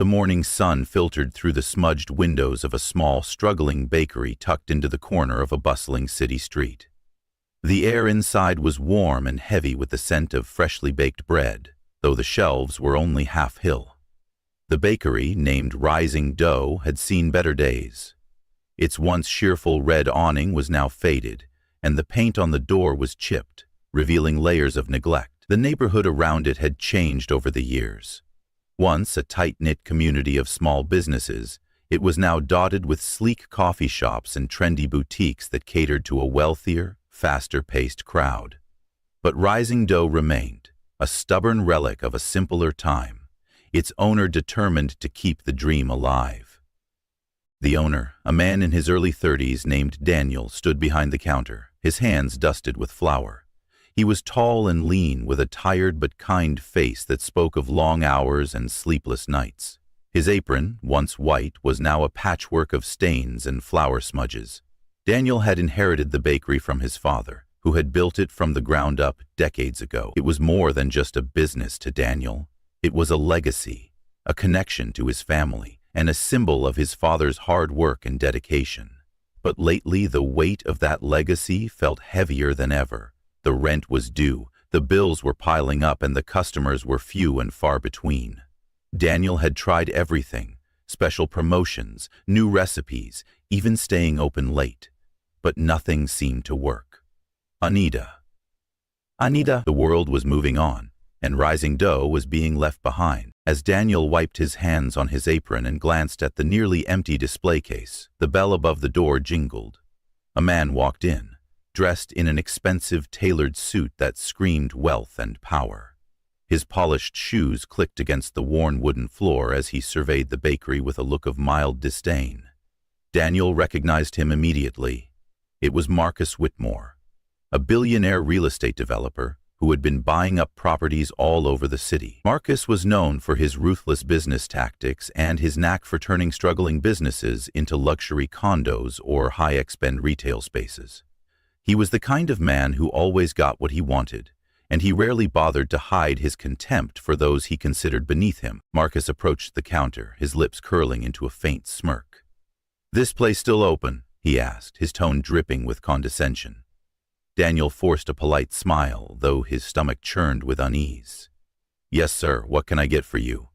The morning sun filtered through the smudged windows of a small, struggling bakery tucked into the corner of a bustling city street. The air inside was warm and heavy with the scent of freshly baked bread, though the shelves were only half-full. The bakery, named Rising Dough, had seen better days. Its once cheerful red awning was now faded, and the paint on the door was chipped, revealing layers of neglect. The neighborhood around it had changed over the years. Once a tight-knit community of small businesses, it was now dotted with sleek coffee shops and trendy boutiques that catered to a wealthier, faster-paced crowd. But Rising Dough remained, a stubborn relic of a simpler time, its owner determined to keep the dream alive. The owner, a man in his early 30s named Daniel, stood behind the counter, his hands dusted with flour. He was tall and lean, with a tired but kind face that spoke of long hours and sleepless nights. His apron, once white, was now a patchwork of stains and flour smudges. Daniel had inherited the bakery from his father, who had built it from the ground up decades ago. It was more than just a business to Daniel. It was a legacy, a connection to his family, and a symbol of his father's hard work and dedication. But lately the weight of that legacy felt heavier than ever. The rent was due, the bills were piling up, and the customers were few and far between. Daniel had tried everything, special promotions, new recipes, even staying open late. But nothing seemed to work. Anita. The world was moving on, and Rising Dough was being left behind. As Daniel wiped his hands on his apron and glanced at the nearly empty display case, the bell above the door jingled. A man walked in, dressed in an expensive tailored suit that screamed wealth and power. His polished shoes clicked against the worn wooden floor as he surveyed the bakery with a look of mild disdain. Daniel recognized him immediately. It was Marcus Whitmore, a billionaire real estate developer who had been buying up properties all over the city. Marcus was known for his ruthless business tactics and his knack for turning struggling businesses into luxury condos or high-expend retail spaces. He was the kind of man who always got what he wanted, and he rarely bothered to hide his contempt for those he considered beneath him. Marcus approached the counter, his lips curling into a faint smirk. "This place still open?" he asked, his tone dripping with condescension. Daniel forced a polite smile, though his stomach churned with unease. "Yes, sir. What can I get for you?"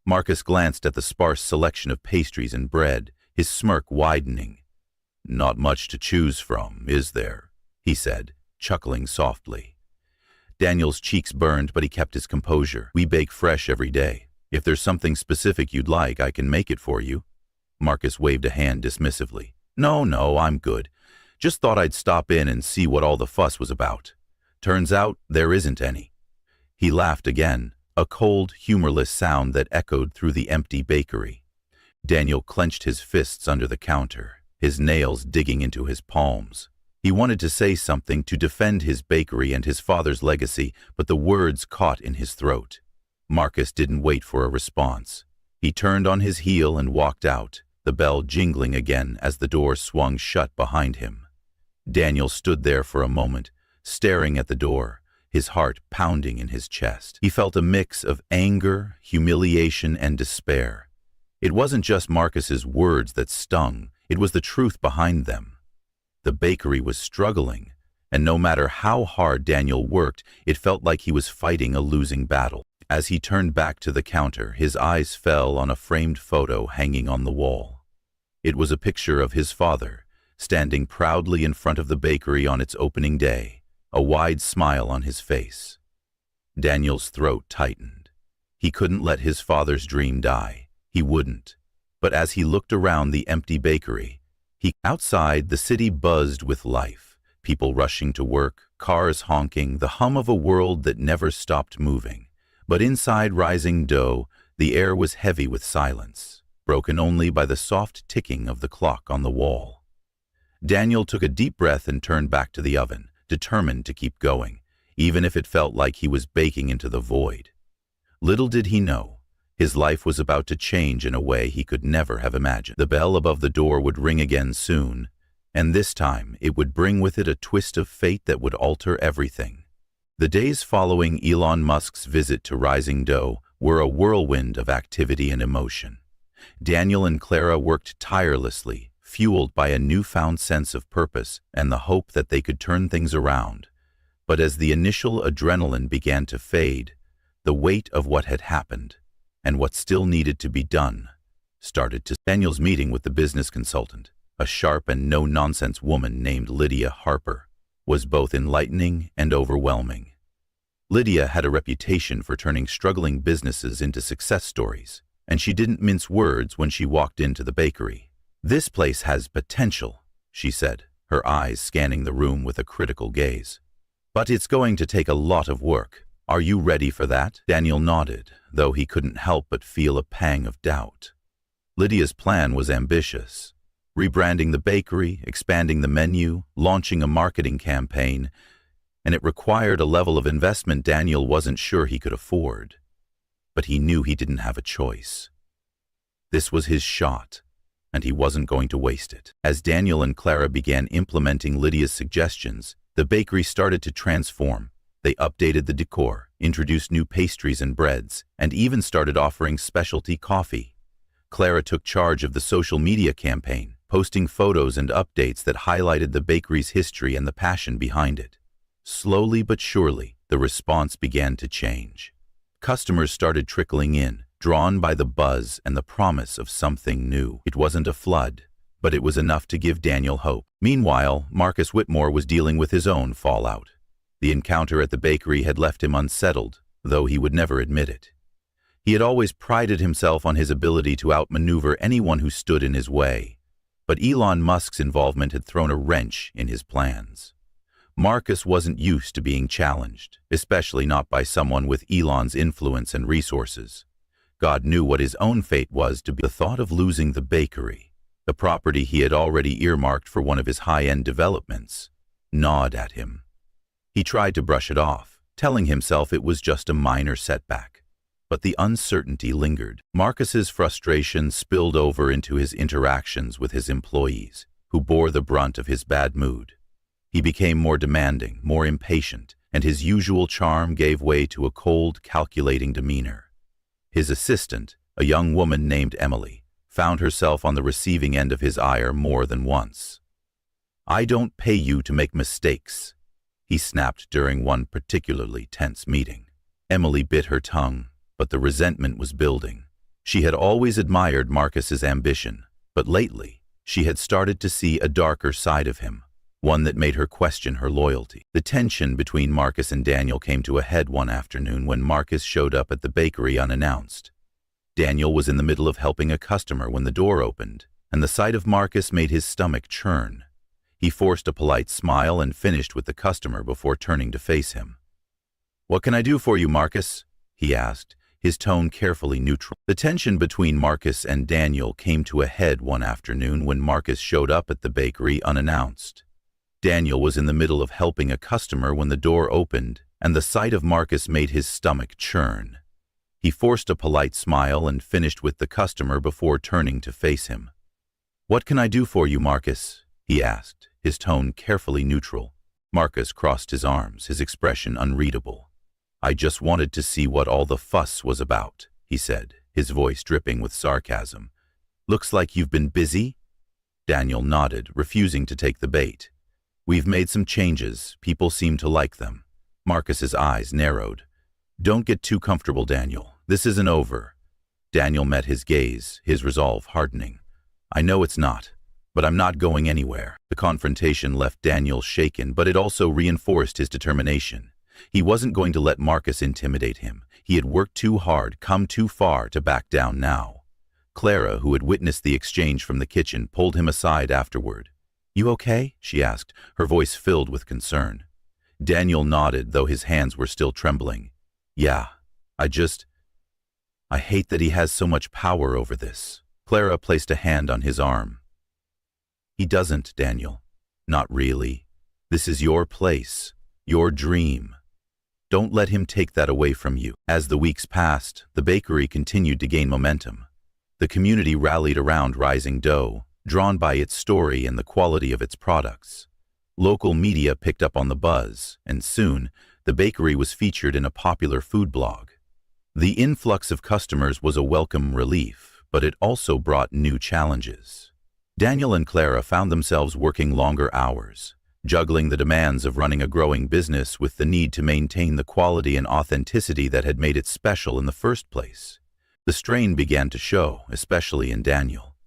Marcus glanced at the sparse selection of pastries and bread, his smirk widening. "Not much to choose from, is there?" he said, chuckling softly. Daniel's cheeks burned, but he kept his composure. "We bake fresh every day. If there's something specific you'd like, I can make it for you." Marcus waved a hand dismissively. No, I'm good. Just thought I'd stop in and see what all the fuss was about. Turns out there isn't any." He laughed again, a cold, humorless sound that echoed through the empty bakery. Daniel clenched his fists under the counter, his nails digging into his palms. He wanted to say something to defend his bakery and his father's legacy, but the words caught in his throat. Marcus didn't wait for a response. He turned on his heel and walked out, the bell jingling again as the door swung shut behind him. Daniel stood there for a moment, staring at the door, his heart pounding in his chest. He felt a mix of anger, humiliation, and despair. It wasn't just Marcus's words that stung, it was the truth behind them. The bakery was struggling, and no matter how hard Daniel worked, it felt like he was fighting a losing battle. As he turned back to the counter, his eyes fell on a framed photo hanging on the wall. It was a picture of his father, standing proudly in front of the bakery on its opening day, a wide smile on his face. Daniel's throat tightened. He couldn't let his father's dream die. He wouldn't. But as he looked around the empty bakery, outside, the city buzzed with life, people rushing to work, cars honking, the hum of a world that never stopped moving. But inside Rising Dough, the air was heavy with silence, broken only by the soft ticking of the clock on the wall. Daniel took a deep breath and turned back to the oven, determined to keep going, even if it felt like he was baking into the void. Little did he know, his life was about to change in a way he could never have imagined. The bell above the door would ring again soon, and this time it would bring with it a twist of fate that would alter everything. The days following Elon Musk's visit to Rising Dough were a whirlwind of activity and emotion. Daniel and Clara worked tirelessly, fueled by a newfound sense of purpose and the hope that they could turn things around. But as the initial adrenaline began to fade, the weight of what had happened, and what still needed to be done, started to. Daniel's meeting with the business consultant, a sharp and no-nonsense woman named Lydia Harper, was both enlightening and overwhelming. Lydia had a reputation for turning struggling businesses into success stories, and she didn't mince words when she walked into the bakery. "This place has potential," she said, her eyes scanning the room with a critical gaze. "But it's going to take a lot of work. Are you ready for that?" Daniel nodded, though he couldn't help but feel a pang of doubt. Lydia's plan was ambitious. Rebranding the bakery, expanding the menu, launching a marketing campaign, and it required a level of investment Daniel wasn't sure he could afford. But he knew he didn't have a choice. This was his shot, and he wasn't going to waste it. As Daniel and Clara began implementing Lydia's suggestions, the bakery started to transform. They updated the decor, introduced new pastries and breads, and even started offering specialty coffee. Clara took charge of the social media campaign, posting photos and updates that highlighted the bakery's history and the passion behind it. Slowly but surely, the response began to change. Customers started trickling in, drawn by the buzz and the promise of something new. It wasn't a flood, but it was enough to give Daniel hope. Meanwhile, Marcus Whitmore was dealing with his own fallout. The encounter at the bakery had left him unsettled, though he would never admit it. He had always prided himself on his ability to outmaneuver anyone who stood in his way, but Elon Musk's involvement had thrown a wrench in his plans. Marcus wasn't used to being challenged, especially not by someone with Elon's influence and resources. God knew what his own fate was to be. The thought of losing the bakery, the property he had already earmarked for one of his high-end developments, gnawed at him. He tried to brush it off, telling himself it was just a minor setback. But the uncertainty lingered. Marcus's frustration spilled over into his interactions with his employees, who bore the brunt of his bad mood. He became more demanding, more impatient, and his usual charm gave way to a cold, calculating demeanor. His assistant, a young woman named Emily, found herself on the receiving end of his ire more than once. "I don't pay you to make mistakes," he snapped during one particularly tense meeting. Emily bit her tongue, but the resentment was building. She had always admired Marcus's ambition, but lately she had started to see a darker side of him, one that made her question her loyalty. The tension between Marcus and Daniel came to a head one afternoon when Marcus showed up at the bakery unannounced. Daniel was in the middle of helping a customer when the door opened, and the sight of Marcus made his stomach churn. He forced a polite smile and finished with the customer before turning to face him. "What can I do for you, Marcus?" he asked, his tone carefully neutral. The tension between Marcus and Daniel came to a head one afternoon when Marcus showed up at the bakery unannounced. Daniel was in the middle of helping a customer when the door opened, and the sight of Marcus made his stomach churn. He forced a polite smile and finished with the customer before turning to face him. "What can I do for you, Marcus?" he asked, his tone carefully neutral. Marcus crossed his arms, his expression unreadable. "I just wanted to see what all the fuss was about," he said, his voice dripping with sarcasm. "Looks like you've been busy?" Daniel nodded, refusing to take the bait. "We've made some changes. People seem to like them." Marcus's eyes narrowed. "Don't get too comfortable, Daniel. This isn't over." Daniel met his gaze, his resolve hardening. "I know it's not, but I'm not going anywhere." The confrontation left Daniel shaken, but it also reinforced his determination. He wasn't going to let Marcus intimidate him. He had worked too hard, come too far to back down now. Clara, who had witnessed the exchange from the kitchen, pulled him aside afterward. "You okay?" she asked, her voice filled with concern. Daniel nodded, though his hands were still trembling. "Yeah, I hate that he has so much power over this." Clara placed a hand on his arm. "He doesn't, Daniel. Not really. This is your place, your dream. Don't let him take that away from you." As the weeks passed, the bakery continued to gain momentum. The community rallied around Rising Dough, drawn by its story and the quality of its products. Local media picked up on the buzz, and soon, the bakery was featured in a popular food blog. The influx of customers was a welcome relief, but it also brought new challenges. Daniel and Clara found themselves working longer hours, juggling the demands of running a growing business with the need to maintain the quality and authenticity that had made it special in the first place. The strain began to show, especially in Daniel.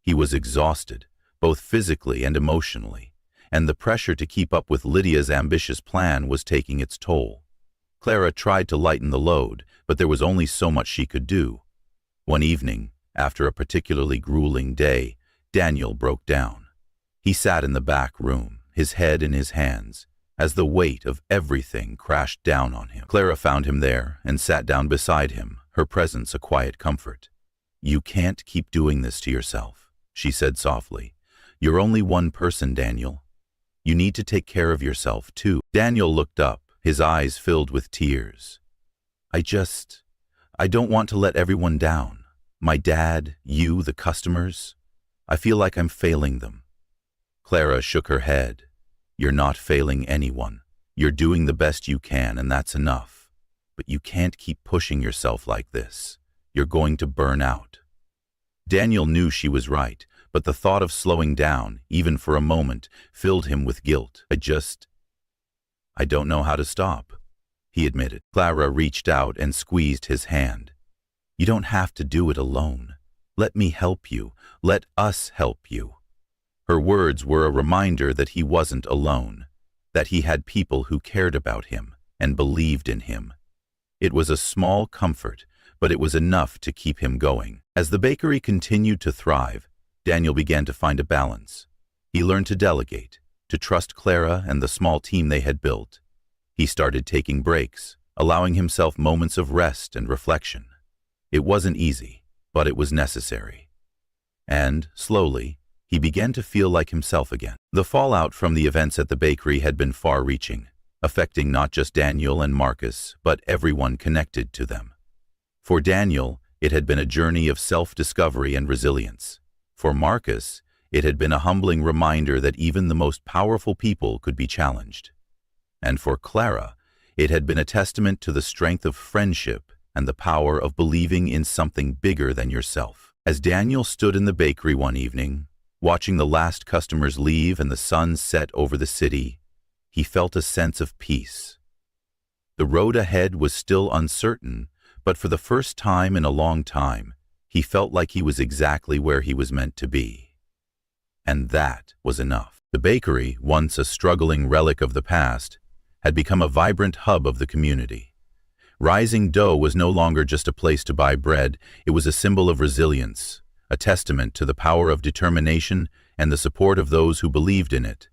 He was exhausted, both physically and emotionally, and the pressure to keep up with Lydia's ambitious plan was taking its toll. Clara tried to lighten the load, but there was only so much she could do. One evening, after a particularly grueling day, Daniel broke down. He sat in the back room, his head in his hands, as the weight of everything crashed down on him. Clara found him there and sat down beside him, her presence a quiet comfort. "You can't keep doing this to yourself," she said softly. "You're only one person, Daniel. You need to take care of yourself, too." Daniel looked up, his eyes filled with tears. I don't want to let everyone down. My dad, you, the customers. I feel like I'm failing them." Clara shook her head. "You're not failing anyone. You're doing the best you can, and that's enough. But you can't keep pushing yourself like this. You're going to burn out." Daniel knew she was right, but the thought of slowing down, even for a moment, filled him with guilt. I don't know how to stop," he admitted. Clara reached out and squeezed his hand. "You don't have to do it alone. Let me help you. Let us help you." Her words were a reminder that he wasn't alone, that he had people who cared about him and believed in him. It was a small comfort, but it was enough to keep him going. As the bakery continued to thrive, Daniel began to find a balance. He learned to delegate, to trust Clara and the small team they had built. He started taking breaks, allowing himself moments of rest and reflection. It wasn't easy, but it was necessary. And, slowly, he began to feel like himself again. The fallout from the events at the bakery had been far-reaching, affecting not just Daniel and Marcus, but everyone connected to them. For Daniel, it had been a journey of self-discovery and resilience. For Marcus, it had been a humbling reminder that even the most powerful people could be challenged. And for Clara, it had been a testament to the strength of friendship and the power of believing in something bigger than yourself. As Daniel stood in the bakery one evening, watching the last customers leave and the sun set over the city, he felt a sense of peace. The road ahead was still uncertain, but for the first time in a long time, he felt like he was exactly where he was meant to be. And that was enough. The bakery, once a struggling relic of the past, had become a vibrant hub of the community. Rising Dough was no longer just a place to buy bread, it was a symbol of resilience, a testament to the power of determination and the support of those who believed in it.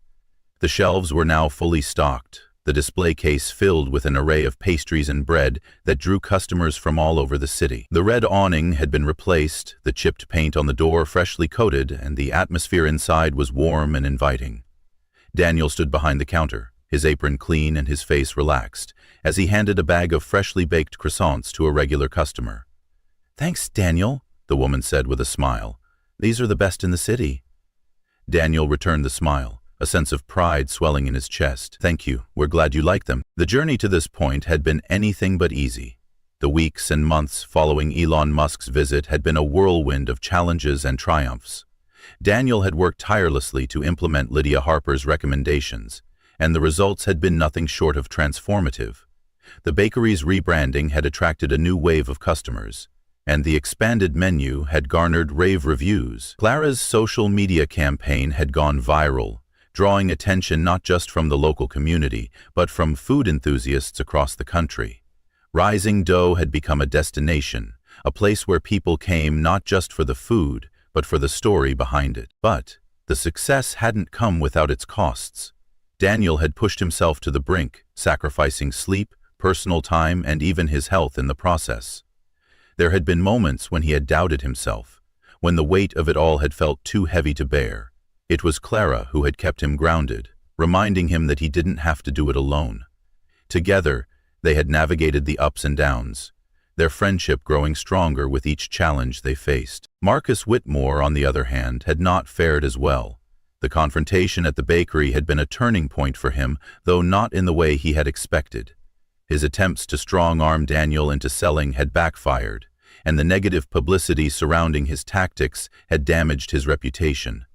The shelves were now fully stocked, the display case filled with an array of pastries and bread that drew customers from all over the city. The red awning had been replaced, the chipped paint on the door freshly coated, and the atmosphere inside was warm and inviting. Daniel stood behind the counter, his apron clean and his face relaxed, as he handed a bag of freshly baked croissants to a regular customer. "Thanks, Daniel," the woman said with a smile. "These are the best in the city." Daniel returned the smile, a sense of pride swelling in his chest. "Thank you. We're glad you like them." The journey to this point had been anything but easy. The weeks and months following Elon Musk's visit had been a whirlwind of challenges and triumphs. Daniel had worked tirelessly to implement Lydia Harper's recommendations, and the results had been nothing short of transformative. The bakery's rebranding had attracted a new wave of customers, and the expanded menu had garnered rave reviews. Clara's social media campaign had gone viral, drawing attention not just from the local community, but from food enthusiasts across the country. Rising Dough had become a destination, a place where people came not just for the food, but for the story behind it. But the success hadn't come without its costs. Daniel had pushed himself to the brink, sacrificing sleep, personal time, and even his health in the process. There had been moments when he had doubted himself, when the weight of it all had felt too heavy to bear. It was Clara who had kept him grounded, reminding him that he didn't have to do it alone. Together, they had navigated the ups and downs, their friendship growing stronger with each challenge they faced. Marcus Whitmore, on the other hand, had not fared as well. The confrontation at the bakery had been a turning point for him, though not in the way he had expected. His attempts to strong-arm Daniel into selling had backfired, and the negative publicity surrounding his tactics had damaged his reputation.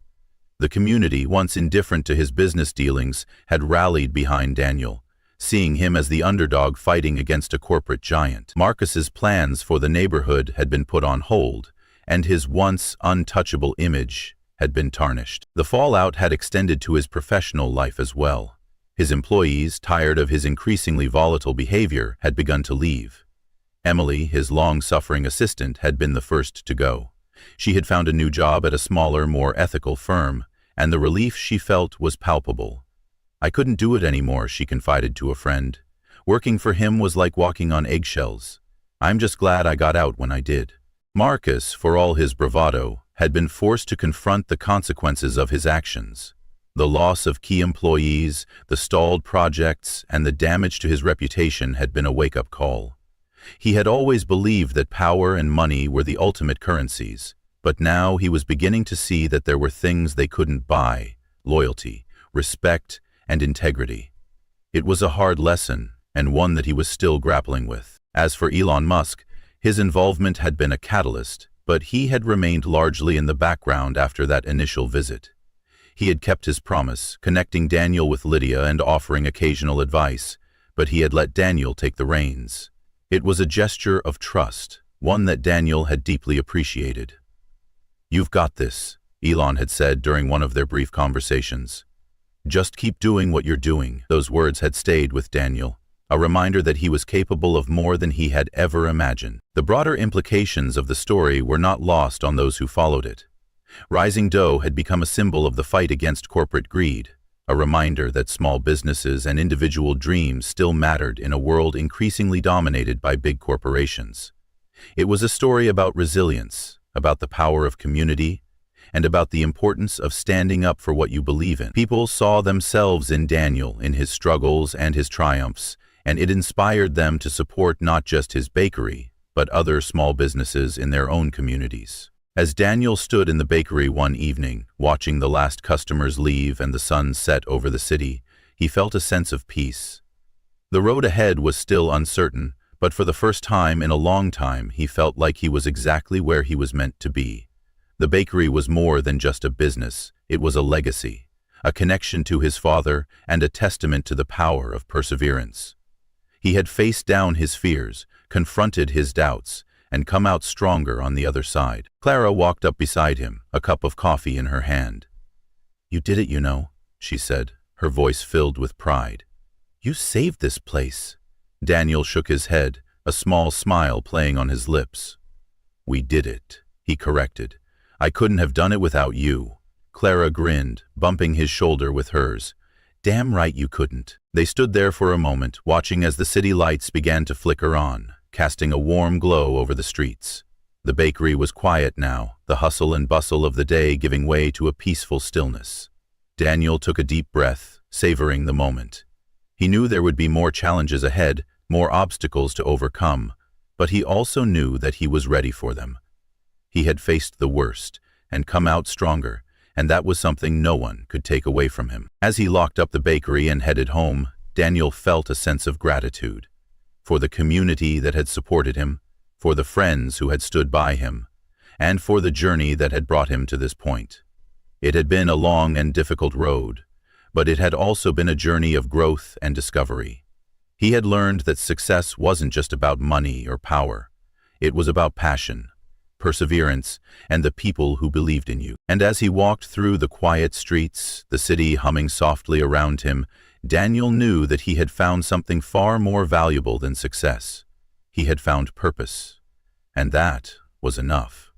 The community, once indifferent to his business dealings, had rallied behind Daniel, seeing him as the underdog fighting against a corporate giant. Marcus's plans for the neighborhood had been put on hold, and his once untouchable image had been tarnished. The fallout had extended to his professional life as well. His employees, tired of his increasingly volatile behavior, had begun to leave. Emily, his long-suffering assistant, had been the first to go. She had found a new job at a smaller, more ethical firm, and the relief she felt was palpable. "I couldn't do it anymore," she confided to a friend. "Working for him was like walking on eggshells. I'm just glad I got out when I did." Marcus, for all his bravado, had been forced to confront the consequences of his actions. The loss of key employees, the stalled projects, and the damage to his reputation had been a wake-up call. He had always believed that power and money were the ultimate currencies, but now he was beginning to see that there were things they couldn't buy: loyalty, respect, and integrity. It was a hard lesson, and one that he was still grappling with. As for Elon Musk, his involvement had been a catalyst, but he had remained largely in the background after that initial visit. He had kept his promise, connecting Daniel with Lydia and offering occasional advice, but he had let Daniel take the reins. It was a gesture of trust, one that Daniel had deeply appreciated. "You've got this," Elon had said during one of their brief conversations. "Just keep doing what you're doing." Those words had stayed with Daniel, a reminder that he was capable of more than he had ever imagined. The broader implications of the story were not lost on those who followed it. Rising Dough had become a symbol of the fight against corporate greed, a reminder that small businesses and individual dreams still mattered in a world increasingly dominated by big corporations. It was a story about resilience, about the power of community, and about the importance of standing up for what you believe in. People saw themselves in Daniel, in his struggles and his triumphs, and it inspired them to support not just his bakery, but other small businesses in their own communities. As Daniel stood in the bakery one evening, watching the last customers leave and the sun set over the city, he felt a sense of peace. The road ahead was still uncertain, but for the first time in a long time, he felt like he was exactly where he was meant to be. The bakery was more than just a business, it was a legacy, a connection to his father, and a testament to the power of perseverance. He had faced down his fears, confronted his doubts, and come out stronger on the other side. Clara walked up beside him, a cup of coffee in her hand. "You did it, you know," she said, her voice filled with pride. "You saved this place." Daniel shook his head, a small smile playing on his lips. "We did it," he corrected. "I couldn't have done it without you." Clara grinned, bumping his shoulder with hers. "Damn right you couldn't." They stood there for a moment, watching as the city lights began to flicker on, casting a warm glow over the streets. The bakery was quiet now, the hustle and bustle of the day giving way to a peaceful stillness. Daniel took a deep breath, savoring the moment. He knew there would be more challenges ahead, more obstacles to overcome, but he also knew that he was ready for them. He had faced the worst and come out stronger, and that was something no one could take away from him. As he locked up the bakery and headed home, Daniel felt a sense of gratitude. For the community that had supported him, for the friends who had stood by him, and for the journey that had brought him to this point. It had been a long and difficult road, but it had also been a journey of growth and discovery. He had learned that success wasn't just about money or power. It was about passion, perseverance, and the people who believed in you. And as he walked through the quiet streets, the city humming softly around him, Daniel knew that he had found something far more valuable than success. He had found purpose, and that was enough.